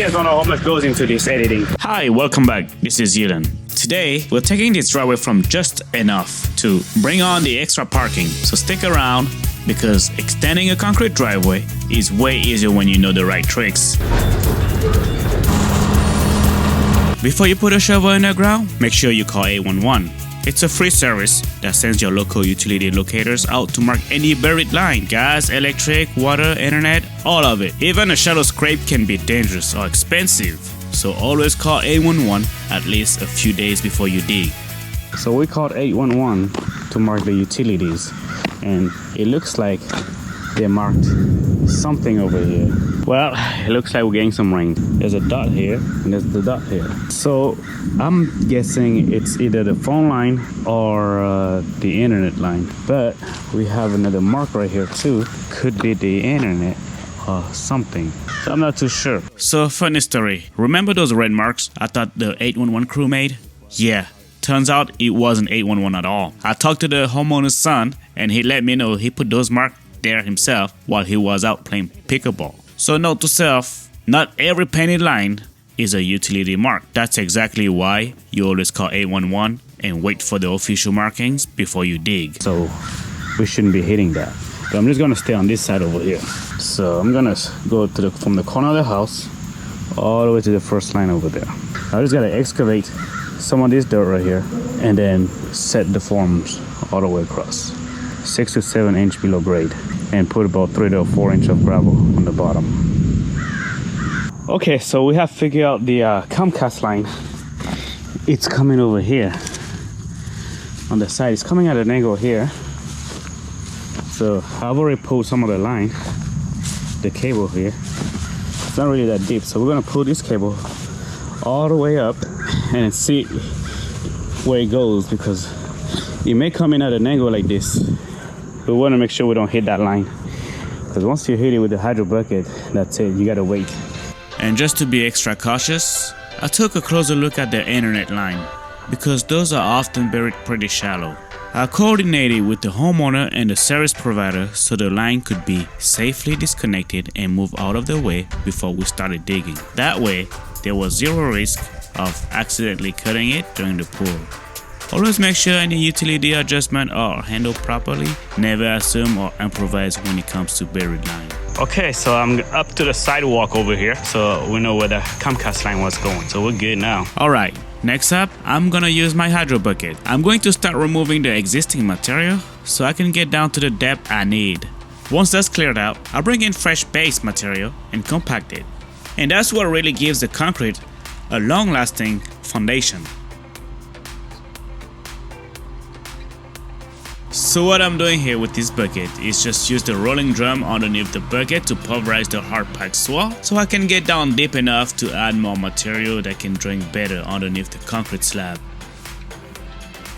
guys don't know how much goes into this editing. Hi, welcome back. This is Yilan. Today, we're taking this driveway from just enough to bring on the extra parking. So stick around because extending a concrete driveway is way easier when you know the right tricks. Before you put a shovel in the ground, make sure you call 811. It's a free service that sends your local utility locators out to mark any buried line. Gas, electric, water, internet, all of it. Even a shallow scrape can be dangerous or expensive. So always call 811 at least a few days before you dig. So we called 811 to mark the utilities, and it looks like they marked something over here. Well, it looks like we're getting some rain. There's a dot here and there's the dot here. So I'm guessing it's either the phone line or the internet line. But we have another mark right here too. Could be the internet or something. So I'm not too sure. So funny story. Remember those red marks I thought the 811 crew made? Yeah. Turns out it wasn't 811 at all. I talked to the homeowner's son and he let me know he put those marks there himself while he was out playing pickleball. So note to self, not every painted line is a utility mark. That's exactly why you always call 811 and wait for the official markings before you dig. So we shouldn't be hitting that. But I'm just gonna stay on this side over here. So I'm gonna go to from the corner of the house all the way to the first line over there. I just gotta excavate some of this dirt right here and then set the forms all the way across. 6 to 7 inch below grade, and put about 3 to 4 inch of gravel on the bottom. Okay, so we have figured out the Comcast line. It's coming over here on the side. It's coming at an angle here. So I've already pulled some of the line, the cable here. It's not really that deep, so we're gonna pull this cable all the way up and see where it goes, because it may come in at an angle like this. We want to make sure we don't hit that line, because once you hit it with the hydro bucket, that's it, you gotta wait. And just to be extra cautious, I took a closer look at the internet line, because those are often buried pretty shallow. I coordinated with the homeowner and the service provider so the line could be safely disconnected and moved out of the way before we started digging. That way, there was zero risk of accidentally cutting it during the pull. Always make sure any utility adjustment are handled properly. Never assume or improvise when it comes to buried line. Okay, so I'm up to the sidewalk over here, so we know where the Comcast line was going, so we're good now. Alright, next up, I'm gonna use my hydro bucket. I'm going to start removing the existing material so I can get down to the depth I need. Once that's cleared out, I'll bring in fresh base material and compact it. And that's what really gives the concrete a long-lasting foundation. So what I'm doing here with this bucket is just use the rolling drum underneath the bucket to pulverize the hard packed soil so I can get down deep enough to add more material that can drain better underneath the concrete slab.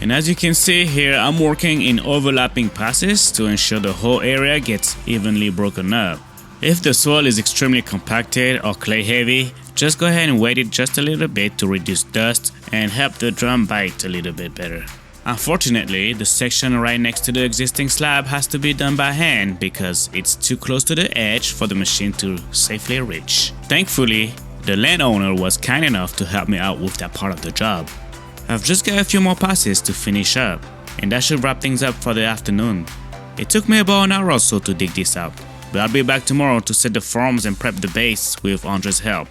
And as you can see here, I'm working in overlapping passes to ensure the whole area gets evenly broken up. If the soil is extremely compacted or clay heavy, just go ahead and wet it just a little bit to reduce dust and help the drum bite a little bit better. Unfortunately, the section right next to the existing slab has to be done by hand because it's too close to the edge for the machine to safely reach. Thankfully, the landowner was kind enough to help me out with that part of the job. I've just got a few more passes to finish up, and that should wrap things up for the afternoon. It took me about an hour or so to dig this out, but I'll be back tomorrow to set the forms and prep the base with Andrei's help.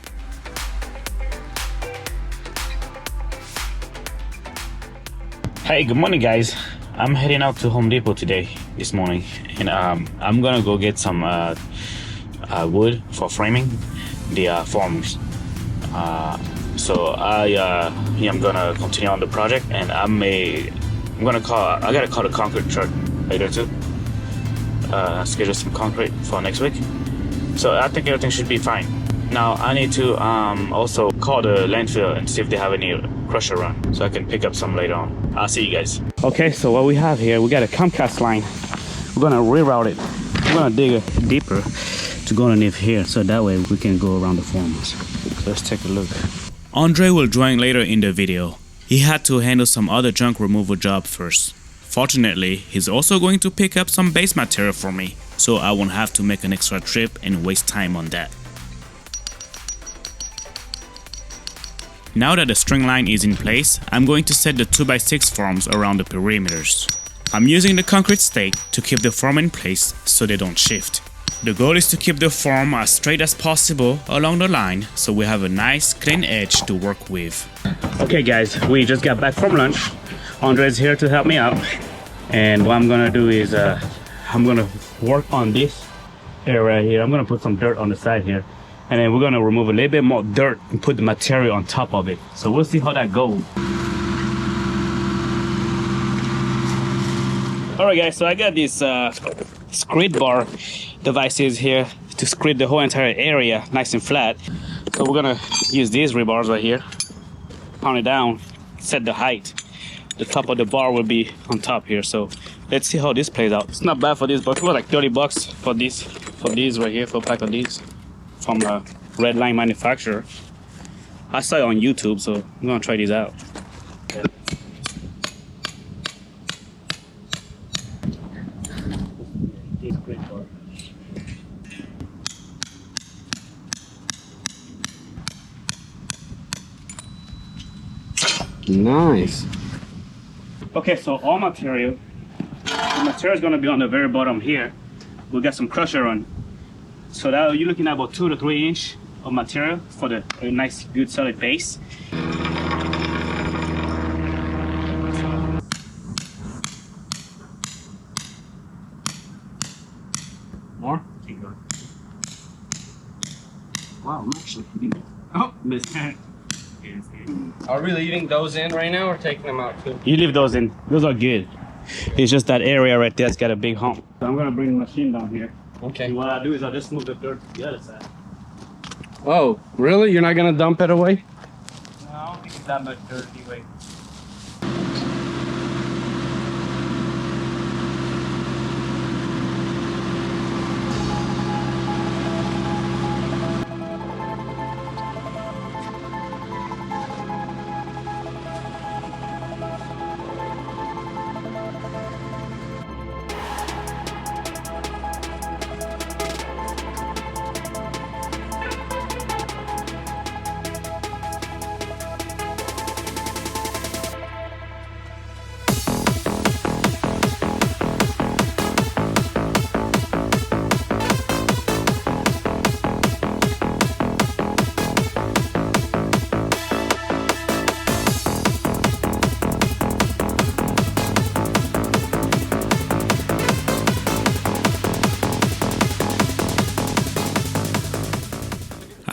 Hey, good morning guys. I'm heading out to Home Depot this morning, and I'm gonna go get some wood for framing the forms. So I am gonna continue on the project, and I gotta call the concrete truck later too. Schedule some concrete for next week. So I think everything should be fine. Now I need to also call the landfill and see if they have any crusher run, so I can pick up some later on. I'll see you guys. Okay, so what we have here, we got a Comcast line. We're gonna reroute it. We're gonna dig deeper to go underneath here, so that way we can go around the forms. Let's take a look. Andrei will join later in the video. He had to handle some other junk removal job first. Fortunately, he's also going to pick up some base material for me, so I won't have to make an extra trip and waste time on that. Now that the string line is in place, I'm going to set the 2x6 forms around the perimeters. I'm using the concrete stake to keep the form in place so they don't shift. The goal is to keep the form as straight as possible along the line so we have a nice clean edge to work with. Okay guys, we just got back from lunch. Andrei's here to help me out. And what I'm gonna do is I'm gonna work on this area here. I'm gonna put some dirt on the side here. And then we're gonna remove a little bit more dirt and put the material on top of it. So we'll see how that goes. Alright guys, so I got this screed bar devices here to screed the whole entire area nice and flat. So we're gonna use these rebars right here, pound it down, set the height. The top of the bar will be on top here. So let's see how this plays out. It's not bad for this, but it was like 30 bucks for these right here, for a pack of these from a Red Line manufacturer. I saw it on YouTube, so I'm gonna try these out. Nice. Okay, so all material, the material is gonna be on the very bottom here. We got some crusher on. So that you're looking at about 2 to 3 inch of material for the nice, good, solid base. More? Keep going. Wow, I'm actually. Oh, missed. Are we leaving those in right now or taking them out too? You leave those in. Those are good. It's just that area right there that's got a big hump. So I'm gonna bring the machine down here. Okay. And what I do is I just move the dirt to the other side. Oh, really? You're not gonna dump it away? No, I don't think it's that much dirt anyway.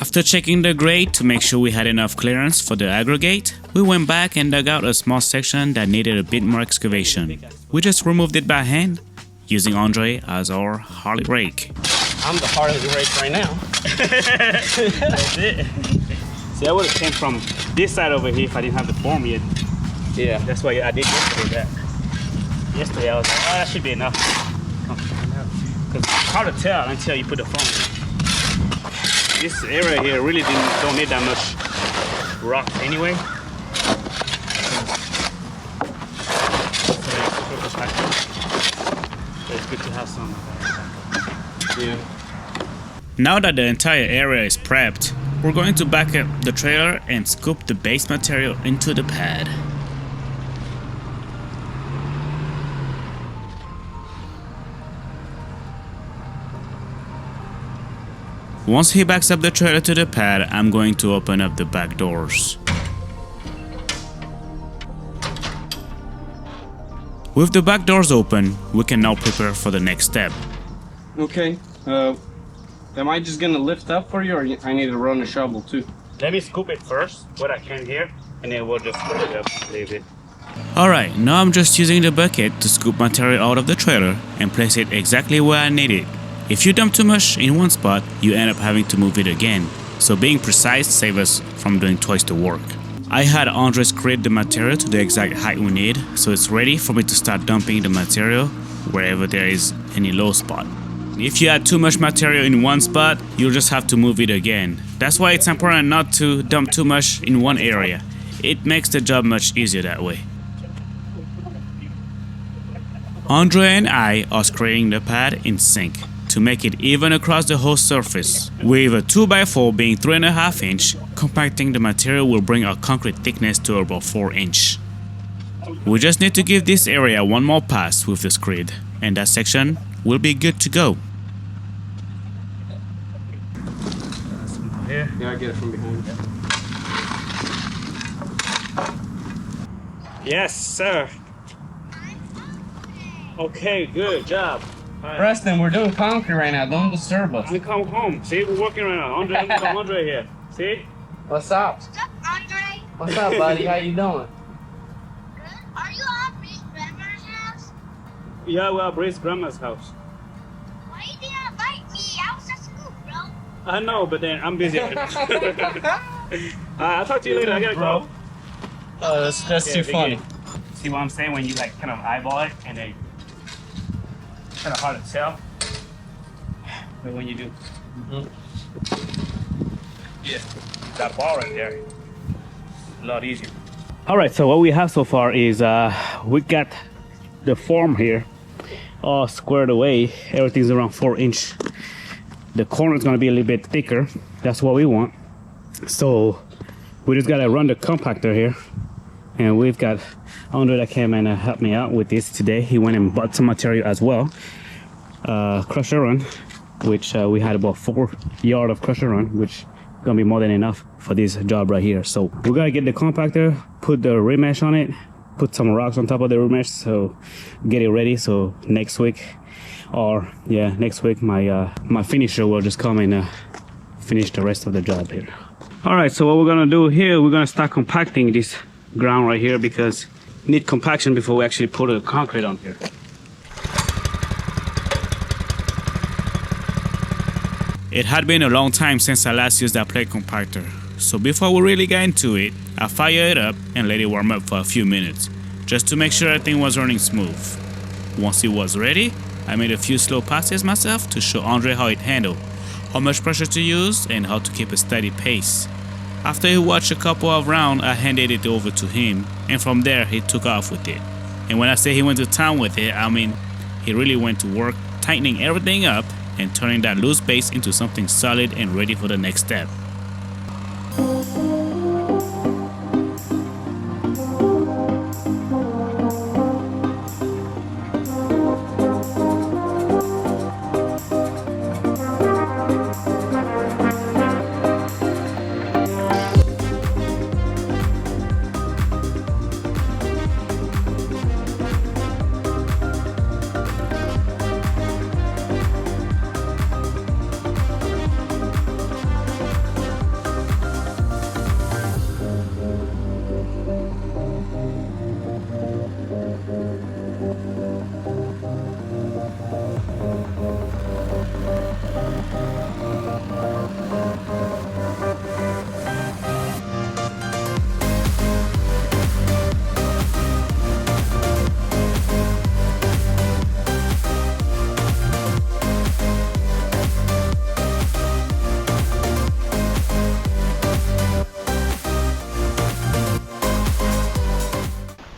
After checking the grade to make sure we had enough clearance for the aggregate, we went back and dug out a small section that needed a bit more excavation. We just removed it by hand, using Andrei as our Harley rake. I'm the Harley rake right now. That's it. See, I would have came from this side over here if I didn't have the form yet. Yeah. That's why I did yesterday. Yesterday I was like, oh, that should be enough. Because it's hard to tell until you put the form in. This area here really don't need that much rock anyway. So it's good to have some. Yeah. Now that the entire area is prepped, we're going to back up the trailer and scoop the base material into the pad. Once he backs up the trailer to the pad, I'm going to open up the back doors. With the back doors open, we can now prepare for the next step. Okay. Am I just gonna lift up for you, or I need to run a shovel too? Let me scoop it first, what I can here, and then we'll just put it up a little bit. Alright, now I'm just using the bucket to scoop material out of the trailer and place it exactly where I need it. If you dump too much in one spot, you end up having to move it again. So being precise saves us from doing twice the work. I had Andrei scrape the material to the exact height we need, so it's ready for me to start dumping the material wherever there is any low spot. If you add too much material in one spot, you'll just have to move it again. That's why it's important not to dump too much in one area. It makes the job much easier that way. Andrei and I are scraping the pad in sync. to make it even across the whole surface. With a 2x4 being 3.5 inch, compacting the material will bring our concrete thickness to about 4 inch. We just need to give this area one more pass with the screed, and that section will be good to go. Yeah, I get it from behind. Yes, sir. Okay, good job. Preston, we're doing concrete right now. Don't disturb us. We come home. See, we're working right now. Andre here. See? What's up? What's up, Andrei? What's up, buddy? How you doing? Good. Are you at Bree's grandma's house? Yeah, we're at Bree's grandma's house. Why you didn't invite me? I was at school, bro. I know, but then I'm busy. I'll talk to you later. I gotta go. Oh, that's too funny. See what I'm saying? When you like kind of eyeball it and then kind of hard to tell. But when you do, yeah, that ball right there, a lot easier. All right, so what we have so far is we got the form here all squared away. Everything's around 4 inch. The corner is gonna be a little bit thicker. That's what we want. So we just gotta run the compactor here, and we've got Andrei that came and helped me out with this today. He went and bought some material as well. Crusher run, which we had about 4 yards of crusher run, which is gonna be more than enough for this job right here. So we gotta get the compactor, put the remesh on it, put some rocks on top of the remesh, so get it ready. So next week, next week my finisher will just come and finish the rest of the job here. All right, so what we're gonna do here, we're gonna start compacting this ground right here because need compaction before we actually put the concrete on here. It had been a long time since I last used that plate compactor, so before we really got into it, I fired it up and let it warm up for a few minutes, just to make sure everything was running smooth. Once it was ready, I made a few slow passes myself to show Andrei how it handled, how much pressure to use, and how to keep a steady pace. After he watched a couple of rounds, I handed it over to him, and from there he took off with it. And when I say he went to town with it, I mean he really went to work tightening everything up and turning that loose base into something solid and ready for the next step.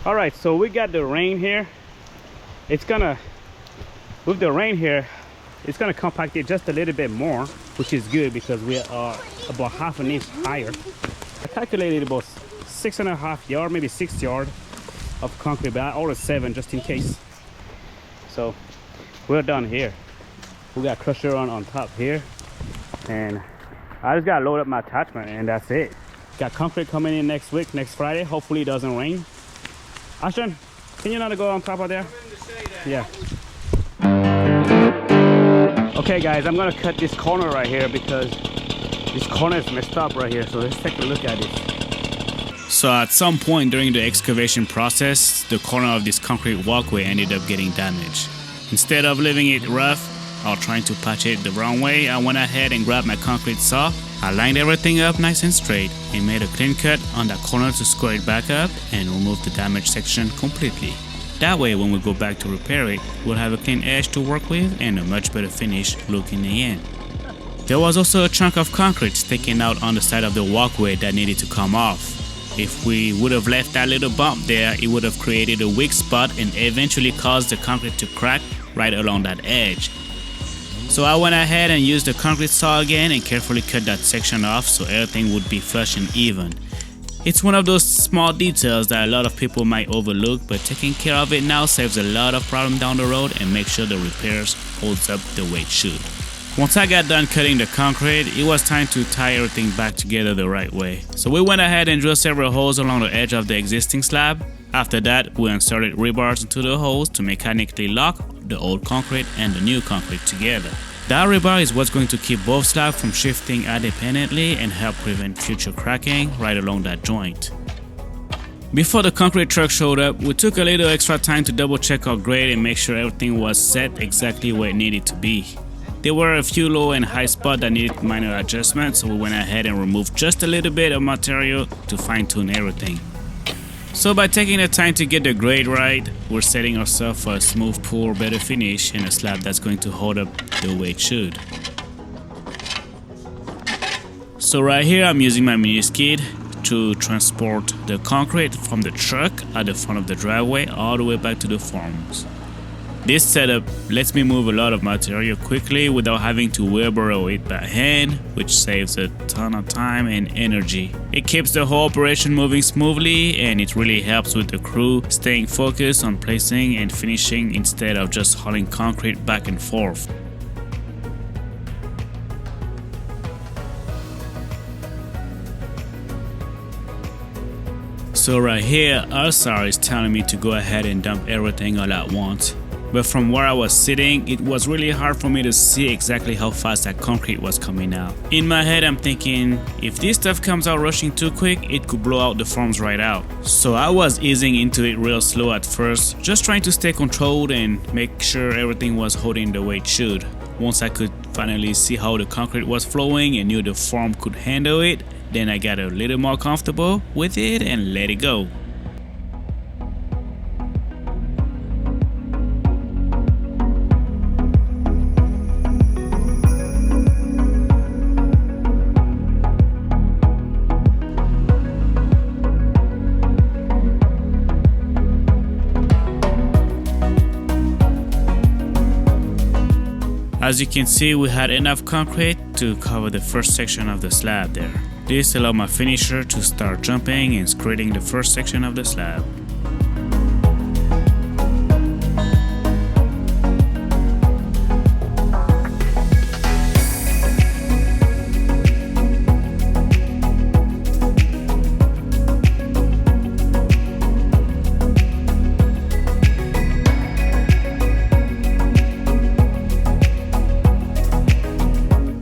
All right, so we got the rain here. With the rain here, it's gonna compact it just a little bit more, which is good because we are about half an inch higher. I calculated about 6.5 yards, maybe 6 yards of concrete, but I ordered 7 just in case. So we're done here. We got crusher on top here, and I just gotta load up my attachment, and that's it. Got concrete coming in next week, next Friday. Hopefully it doesn't rain. Ashton, can you not go on top of there? Yeah. Okay guys, I'm gonna cut this corner right here because this corner is messed up right here. So let's take a look at it. So at some point during the excavation process, the corner of this concrete walkway ended up getting damaged. Instead of leaving it rough or trying to patch it the wrong way, I went ahead and grabbed my concrete saw. I lined everything up nice and straight and made a clean cut on that corner to square it back up and remove the damaged section completely. That way when we go back to repair it, we'll have a clean edge to work with and a much better finish look in the end. There was also a chunk of concrete sticking out on the side of the walkway that needed to come off. If we would have left that little bump there, it would have created a weak spot and eventually caused the concrete to crack right along that edge. So So I went ahead and used the concrete saw again and carefully cut that section off so everything would be flush and even. It's one of those small details that a lot of people might overlook, but taking care of it now saves a lot of problems down the road and makes sure the repairs holds up the way it should. Once I got done cutting the concrete, it was time to tie everything back together the right way. So we went ahead and drilled several holes along the edge of the existing slab. After that, we inserted rebars into the holes to mechanically lock the old concrete and the new concrete together. That rebar is what's going to keep both slabs from shifting independently and help prevent future cracking right along that joint. Before the concrete truck showed up, we took a little extra time to double check our grade and make sure everything was set exactly where it needed to be. There were a few low and high spots that needed minor adjustments, so we went ahead and removed just a little bit of material to fine-tune everything. So by taking the time to get the grade right, we're setting ourselves for a smooth pour, better finish, and a slab that's going to hold up the way it should. So right here I'm using my mini skid to transport the concrete from the truck at the front of the driveway all the way back to the farms. This setup lets me move a lot of material quickly without having to wheelbarrow it by hand, which saves a ton of time and energy. It keeps the whole operation moving smoothly, and it really helps with the crew staying focused on placing and finishing instead of just hauling concrete back and forth. So right here, Alsar is telling me to go ahead and dump everything all at once. But from where I was sitting, it was really hard for me to see exactly how fast that concrete was coming out. In my head, I'm thinking, if this stuff comes out rushing too quick, it could blow out the forms right out. So I was easing into it real slow at first, just trying to stay controlled and make sure everything was holding the way it should. Once I could finally see how the concrete was flowing and knew the form could handle it, then I got a little more comfortable with it and let it go. As you can see, we had enough concrete to cover the first section of the slab there. This allowed my finisher to start jumping and scraping the first section of the slab.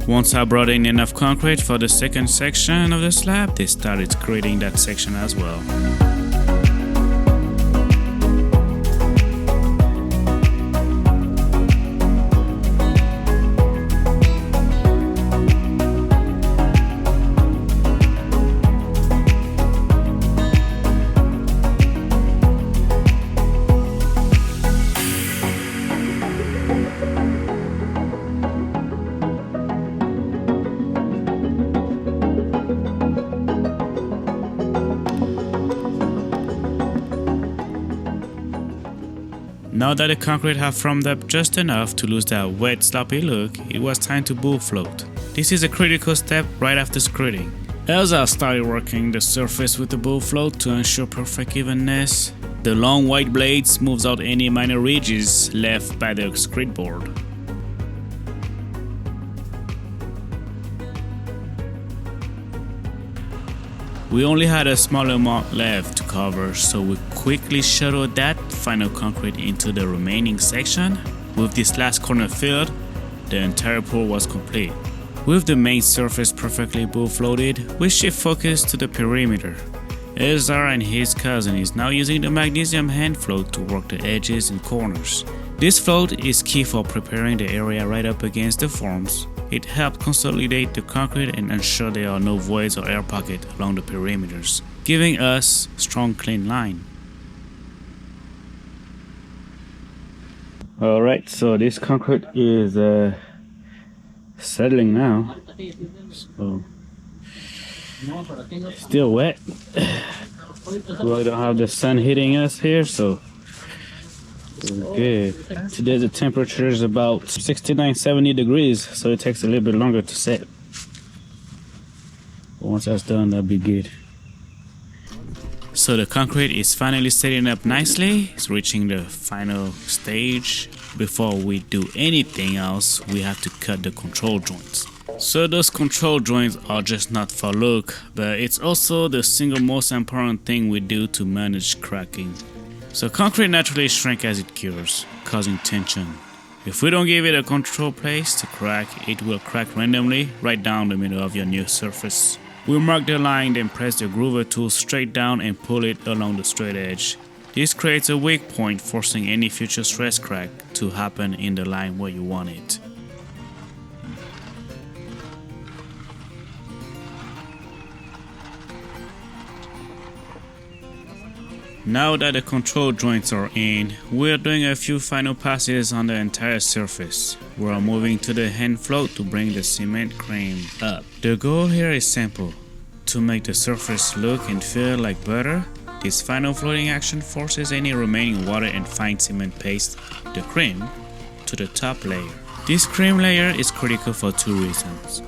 Once I brought in enough concrete for the second section of the slab, they started creating that section as well. Now that the concrete had formed up just enough to lose that wet, sloppy look, it was time to bull float. This is a critical step right after screeding. Elsa started working the surface with the bull float to ensure perfect evenness. The long white blade smooths out any minor ridges left by the screed board. We only had a small amount left to cover, so we quickly shuttled that final concrete into the remaining section. With this last corner filled, the entire pour was complete. With the main surface perfectly bull floated, we shift focus to the perimeter. Elzar and his cousin is now using the magnesium hand float to work the edges and corners. This float is key for preparing the area right up against the forms. It helps consolidate the concrete and ensure there are no voids or air pockets along the perimeters, giving us strong clean line. Alright, so this concrete is settling now. So still wet. We don't have the sun hitting us here, so Good. Today the temperature is about 69, 70 degrees, so it takes a little bit longer to set. But once that's done, that'll be good. So the concrete is finally setting up nicely. It's reaching the final stage. Before we do anything else, we have to cut the control joints. So those control joints are just not for look, but it's also the single most important thing we do to manage cracking. So concrete naturally shrinks as it cures, causing tension. If we don't give it a control place to crack, it will crack randomly right down the middle of your new surface. We'll mark the line, then press the groover tool straight down and pull it along the straight edge. This creates a weak point, forcing any future stress crack to happen in the line where you want it. Now that the control joints are in, we're doing a few final passes on the entire surface. We are moving to the hand float to bring the cement cream up. The goal here is simple: to make the surface look and feel like butter. This final floating action forces any remaining water and fine cement paste, the cream, to the top layer. This cream layer is critical for two reasons.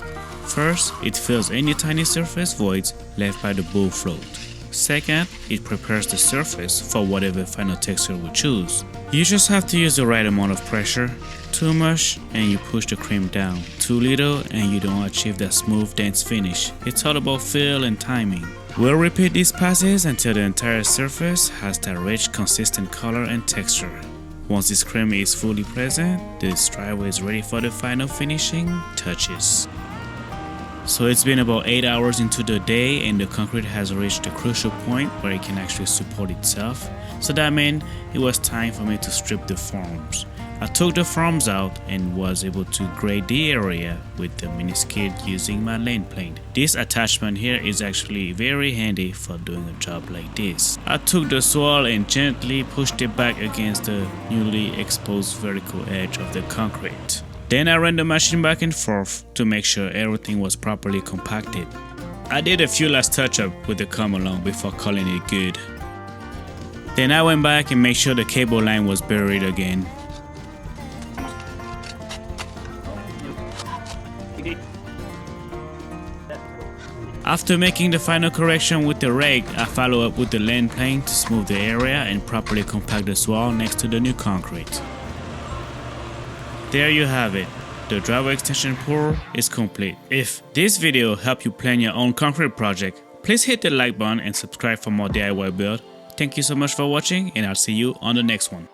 First, it fills any tiny surface voids left by the bull float. Second, it prepares the surface for whatever final texture we choose. You just have to use the right amount of pressure. Too much and you push the cream down. Too little and you don't achieve that smooth, dense finish. It's all about feel and timing. We'll repeat these passes until the entire surface has that rich, consistent color and texture. Once this cream is fully present, this driveway is ready for the final finishing touches. So it's been about 8 hours into the day and the concrete has reached the crucial point where it can actually support itself. So that meant it was time for me to strip the forms. I took the forms out and was able to grade the area with the mini skid using my lane plane. This attachment here is actually very handy for doing a job like this. I took the swirl and gently pushed it back against the newly exposed vertical edge of the concrete. Then I ran the machine back and forth to make sure everything was properly compacted. I did a few last touch-ups with the come along before calling it good. Then I went back and made sure the cable line was buried again. After making the final correction with the rake, I follow up with the lane plane to smooth the area and properly compact the swirl next to the new concrete. There you have it. The driveway extension pour is complete. If this video helped you plan your own concrete project, please hit the like button and subscribe for more DIY build. Thank you so much for watching and I'll see you on the next one.